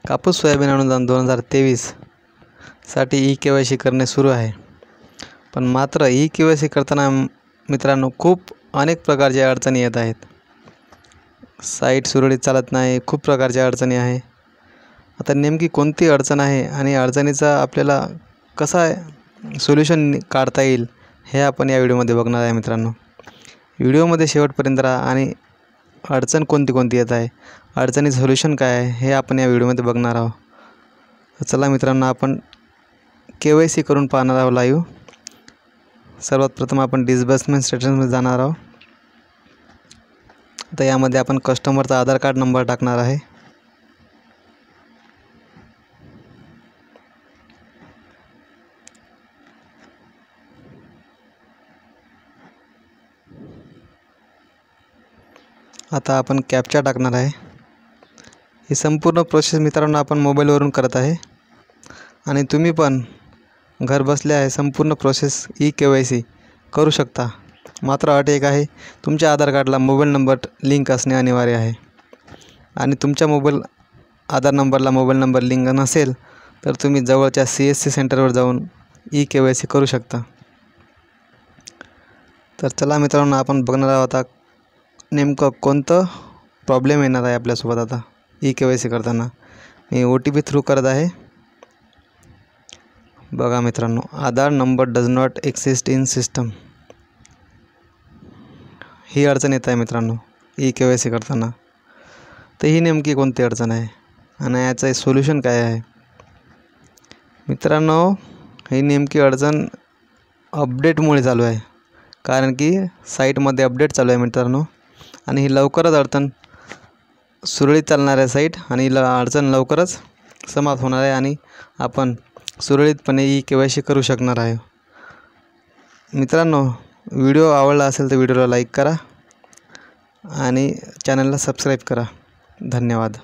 कापूस सोयाबीन अनुदान 2023 साठी ई-के.वाय.सी करणे सुरू आहे. पण मात्र ई-के.वाय.सी करताना मित्रांनो खूप अनेक प्रकारच्या अडचणी येत आहेत. साईट सुरळीत चालत नाही, खूप प्रकारच्या अडचणी आहे. आता नेमकी कोणती अडचण आहे आणि अडचणीचा आपल्याला कसा सोल्युशन काढता येईल हे आपण या व्हिडिओमध्ये बघणार आहे मित्रांनो. व्हिडिओमध्ये शेवटपर्यंत राहा आणि अडचण कोणती येत आहे, अडचणीचं सोल्युशन काय आहे हे आपण या व्हिडिओमध्ये बघणार आहोत. चला मित्रांनो, आपण के.वाय.सी करून पाहणार आहोत लाईव्ह. सर्वात प्रथम आपण डिस्बर्समेंट स्टेटसमध्ये जाणार आहोत. आता यामध्ये आपण कस्टमरचा आधार कार्ड नंबर टाकणार आहे. आता आपण कॅप्चा टाकणार आहे. ही संपूर्ण प्रोसेस मित्रांनो आपण मोबाईलवरून करत आहे आणि तुम्ही पण घर बसल्या आहे संपूर्ण प्रोसेस ई-के.वाय.सी करू शकता. मात्र अट एक आहे, तुमच्या आधार कार्डला मोबाईल नंबर लिंक असणे अनिवार्य आहे आणि तुमच्या आधार नंबरला मोबाईल नंबर लिंक नसेल तर तुम्ही जवळच्या CSC सेंटरवर जाऊन ई-के.वाय.सी करू शकता. तर चला मित्रांनो, आपण बघणार आहोत आता नेमकं कोणतं प्रॉब्लेम येणार आहे आपल्यासोबत. आता ई-के.वाय.सी करताना मी OTP थ्रू करत आहे. बघा मित्रांनो, Aadhaar number does not exist in system, ही अडचण येत आहे मित्रांनो ई-के.वाय.सी करताना. तर ही नेमकी कोणती अडचण आहे आणि याचं सोल्युशन काय आहे मित्रांनो? ही नेमकी अडचण अपडेटमुळे चालू आहे, कारण की साईटमध्ये अपडेट चालू आहे मित्रांनो आणि ही लवकरच अडचण सुरळीत चालणार आहे साईट आणि अडचण लवकरच समाप्त होणार आहे आणि आपण सुरळीतपणे ई-के.वाय.सी करू शकणार आहे. मित्रांनो, व्हिडिओ आवडला असेल तर व्हिडिओला लाईक करा आणि चॅनलला सबस्क्राईब करा. धन्यवाद.